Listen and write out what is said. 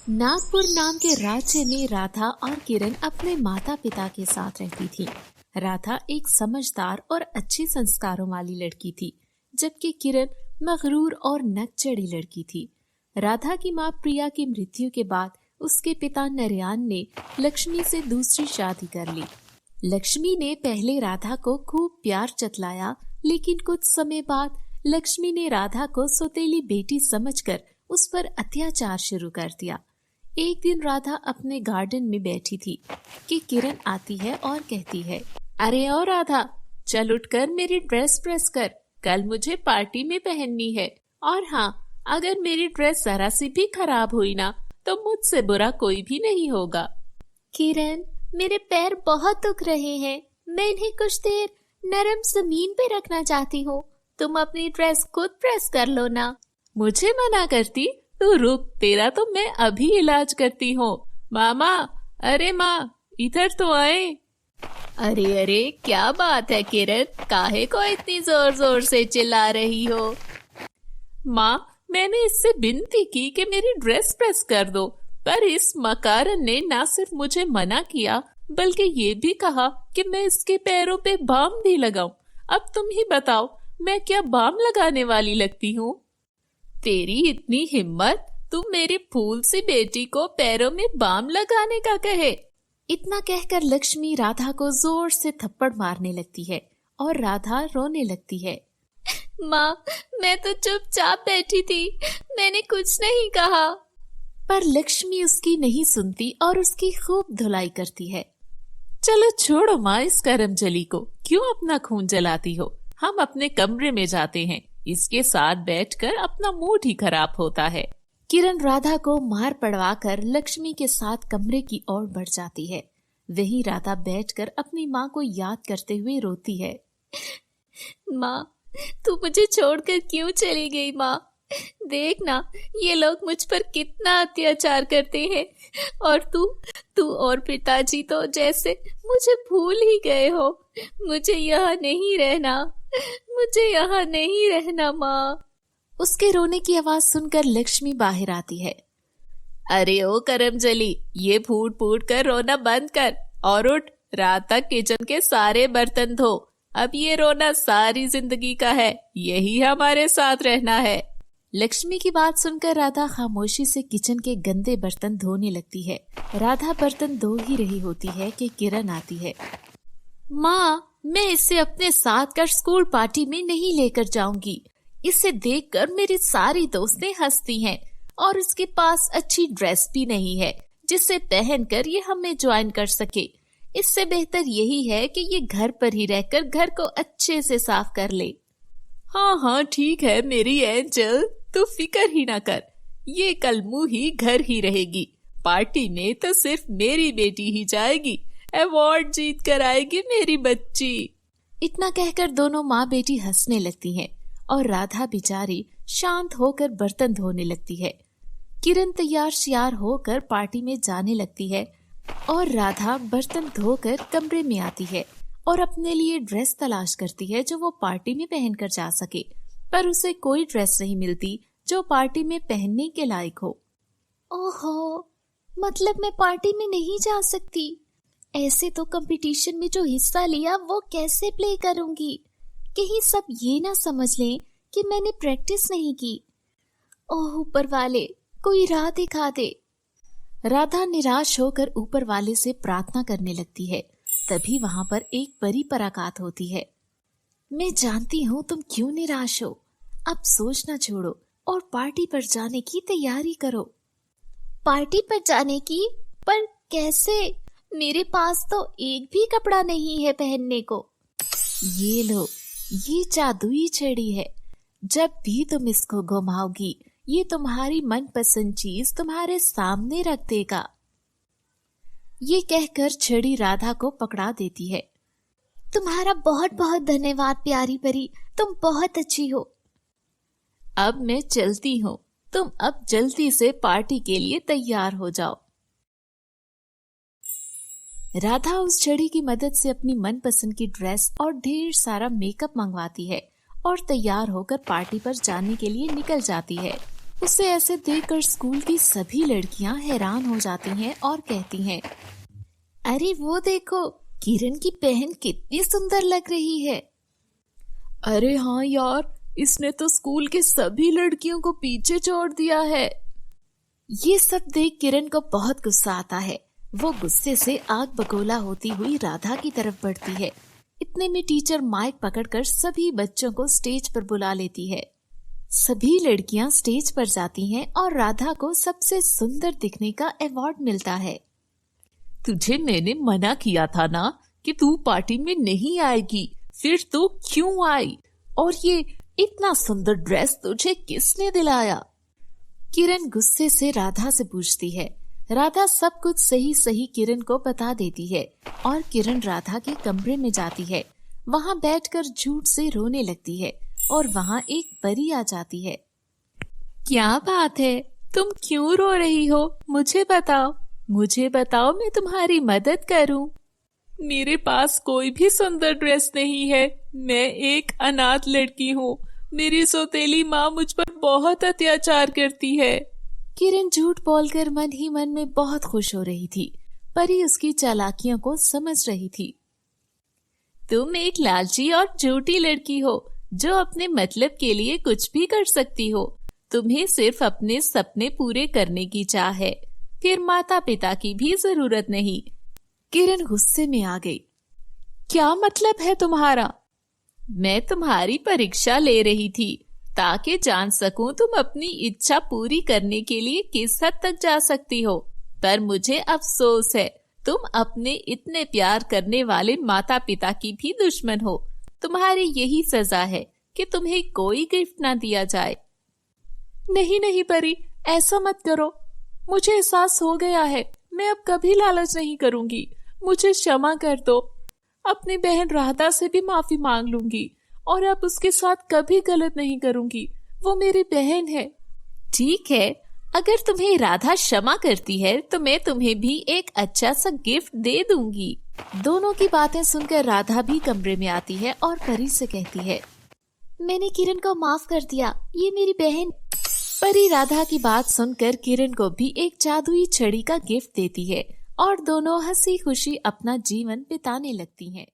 नागपुर नाम के राज्य में राधा और किरण अपने माता पिता के साथ रहती थी। राधा एक समझदार और अच्छे संस्कारों वाली लड़की थी, जबकि किरण मगरूर और नकचढ़ी लड़की थी। राधा की माँ प्रिया की मृत्यु के बाद उसके पिता नरयान ने लक्ष्मी से दूसरी शादी कर ली। लक्ष्मी ने पहले राधा को खूब प्यार जतलाया, लेकिन कुछ समय बाद लक्ष्मी ने राधा को सौतेली बेटी समझकर उस पर अत्याचार शुरू कर दिया। एक दिन राधा अपने गार्डन में बैठी थी कि किरण आती है और कहती है, अरे ओ राधा, चल उठकर मेरी ड्रेस प्रेस कर, कल मुझे पार्टी में पहननी है। और हाँ, अगर मेरी ड्रेस जरा सी भी खराब हुई ना तो मुझसे बुरा कोई भी नहीं होगा। किरण, मेरे पैर बहुत दुख रहे हैं, मैं इन्हें कुछ देर नरम जमीन पे रखना चाहती हूँ, तुम अपनी ड्रेस खुद प्रेस कर लो ना। मुझे मना करती? तू रुक, तेरा तो मैं अभी इलाज करती हूँ। मामा, अरे माँ, इधर तो आए। अरे अरे, क्या बात है किरण, काहे को इतनी जोर जोर से चिल्ला रही हो? माँ, मैंने इससे विनती की कि मेरी ड्रेस प्रेस कर दो, पर इस मकारन ने ना सिर्फ मुझे मना किया बल्कि ये भी कहा कि मैं इसके पैरों पे बाम भी लगाऊं। अब तुम ही बताओ, मैं क्या बाम लगाने वाली लगती हूँ? तेरी इतनी हिम्मत, तू मेरी फूल सी बेटी को पैरों में बाम लगाने का कहे? इतना कहकर लक्ष्मी राधा को जोर से थप्पड़ मारने लगती है और राधा रोने लगती है। माँ, मैं तो चुपचाप बैठी थी, मैंने कुछ नहीं कहा। पर लक्ष्मी उसकी नहीं सुनती और उसकी खूब धुलाई करती है। चलो छोड़ो माँ इस करमजली को, क्यों अपना खून जलाती हो? हम अपने कमरे में जाते हैं, इसके साथ बैठकर अपना मूड ही खराब होता है। किरण राधा को मार पड़वाकर लक्ष्मी के साथ कमरे की ओर बढ़ जाती है। वहीं राधा बैठकर अपनी माँ को याद करते हुए रोती है। माँ, तू मुझे छोड़कर क्यों चली गई? माँ, देखना, ये लोग मुझ पर कितना अत्याचार करते हैं, और तू और पिताजी तो जैसे मुझे भूल ही गए हो। मुझे यहाँ नहीं रहना, मुझे यहाँ नहीं रहना माँ। उसके रोने की आवाज सुनकर लक्ष्मी बाहर आती है। अरे ओ करमजली, ये फूट फूट कर रोना बंद कर और उठ, रात तक किचन के सारे बर्तन धो। अब ये रोना सारी जिंदगी का है, यही हमारे साथ रहना है। लक्ष्मी की बात सुनकर राधा खामोशी से किचन के गंदे बर्तन धोने लगती है। राधा बर्तन धो ही रही होती है कि किरण आती है। माँ, मैं इसे अपने साथ कर स्कूल पार्टी में नहीं लेकर जाऊंगी। इसे देखकर मेरी सारी दोस्तें हंसती हैं और इसके पास अच्छी ड्रेस भी नहीं है जिसे पहनकर ये हमें ज्वाइन कर सके। इससे बेहतर यही है कि ये घर पर ही रहकर घर को अच्छे से साफ कर ले। हाँ हाँ ठीक है मेरी एंजल, तू फिक्र ही ना कर, ये कल मुँह ही घर ही रहेगी। पार्टी में तो सिर्फ मेरी बेटी ही जाएगी, अवार्ड जीत कर आएगी मेरी बच्ची। इतना कहकर दोनों माँ बेटी हंसने लगती हैं और राधा बेचारी शांत होकर बर्तन धोने लगती है। किरण तैयार श्यार होकर पार्टी में जाने लगती है और राधा बर्तन धोकर कमरे में आती है और अपने लिए ड्रेस तलाश करती है जो वो पार्टी में पहनकर जा सके, पर उसे कोई ड्रेस नहीं मिलती जो पार्टी में पहनने के लायक हो। ओहो, मतलब मैं पार्टी में नहीं जा सकती। ऐसे तो कंपटीशन में जो हिस्सा लिया वो कैसे प्ले करूंगी? कहीं सब ये ना समझ लें कि मैंने प्रैक्टिस नहीं की। ओह ऊपर वाले, कोई राह दिखा दे। राधा निराश होकर ऊपर वाले से प्रार्थना करने लगती है। तभी वहां पर एक परी पराकात होती है। मैं जानती हूँ तुम क्यों निराश हो, अब सोचना छोड़ो और पार्टी पर जाने की तैयारी करो। पार्टी पर जाने की? पर कैसे? मेरे पास तो एक भी कपड़ा नहीं है पहनने को। ये लो, ये जादुई छड़ी है, जब भी तुम इसको घुमाओगी ये तुम्हारी मनपसंद चीज तुम्हारे सामने रख देगा। ये कहकर छड़ी राधा को पकड़ा देती है। तुम्हारा बहुत बहुत धन्यवाद प्यारी परी, तुम बहुत अच्छी हो। अब मैं चलती हूँ, तुम अब जल्दी से पार्टी के लिए तैयार हो जाओ। राधा उस छड़ी की मदद से अपनी मनपसंद की ड्रेस और ढेर सारा मेकअप मंगवाती है और तैयार होकर पार्टी पर जाने के लिए निकल जाती है। उसे ऐसे देखकर स्कूल की सभी लड़कियां हैरान हो जाती हैं और कहती हैं, अरे वो देखो, किरण की बहन कितनी सुंदर लग रही है। अरे हाँ यार, इसने तो स्कूल के सभी लड़कियों को पीछे छोड़ दिया है। ये सब देख किरण को बहुत गुस्सा आता है। वो गुस्से से आग बगोला होती हुई राधा की तरफ बढ़ती है। इतने में टीचर माइक पकड़कर सभी बच्चों को स्टेज पर बुला लेती है। सभी लड़कियां स्टेज पर जाती हैं और राधा को सबसे सुंदर दिखने का अवार्ड मिलता है। तुझे मैंने मना किया था ना कि तू पार्टी में नहीं आएगी, फिर तू क्यों आई? और ये इतना सुंदर ड्रेस तुझे किसने दिलाया? किरण गुस्से से राधा से पूछती है। राधा सब कुछ सही सही किरण को बता देती है और किरण राधा के कमरे में जाती है। वहाँ बैठकर झूठ से रोने लगती है और वहाँ एक परी आ जाती है। क्या बात है, तुम क्यों रो रही हो? मुझे बताओ, मैं तुम्हारी मदद करूं। मेरे पास कोई भी सुंदर ड्रेस नहीं है। मैं एक अनाथ लड़की हूँ। मेरी सौतेली माँ मुझ पर बहुत अत्याचार करती है। किरण झूठ बोलकर मन ही मन में बहुत खुश हो रही थी। परी उसकी चालाकियों को समझ रही थी। तुम एक लालची और झूठी लड़की हो जो अपने मतलब के लिए कुछ भी कर सकती हो। तुम्हें सिर्फ अपने सपने पूरे करने की चाह है, फिर माता पिता की भी जरूरत नहीं। किरण गुस्से में आ गई। क्या मतलब है तुम्हारा? मैं तुम्हारी परीक्षा ले रही थी ताकि जान सकूं तुम अपनी इच्छा पूरी करने के लिए किस हद तक जा सकती हो। पर मुझे अफसोस है, तुम अपने इतने प्यार करने वाले माता पिता की भी दुश्मन हो। तुम्हारी यही सजा है कि तुम्हें कोई गिफ्ट ना दिया जाए। नहीं नहीं परी, ऐसा मत करो। मुझे एहसास हो गया है, मैं अब कभी लालच नहीं करूंगी। मुझे क्षमा कर दो। अपनी बहन राधा से भी माफी मांग लूंगी और अब उसके साथ कभी गलत नहीं करूंगी। वो मेरी बहन है। ठीक है, अगर तुम्हें राधा क्षमा करती है तो मैं तुम्हें भी एक अच्छा सा गिफ्ट दे दूंगी। दोनों की बातें सुनकर राधा भी कमरे में आती है और परी से कहती है, मैंने किरण को माफ कर दिया, ये मेरी बहन। परी राधा की बात सुनकर किरण को भी एक जादुई छड़ी का गिफ्ट देती है और दोनों हंसी खुशी अपना जीवन बिताने लगती हैं।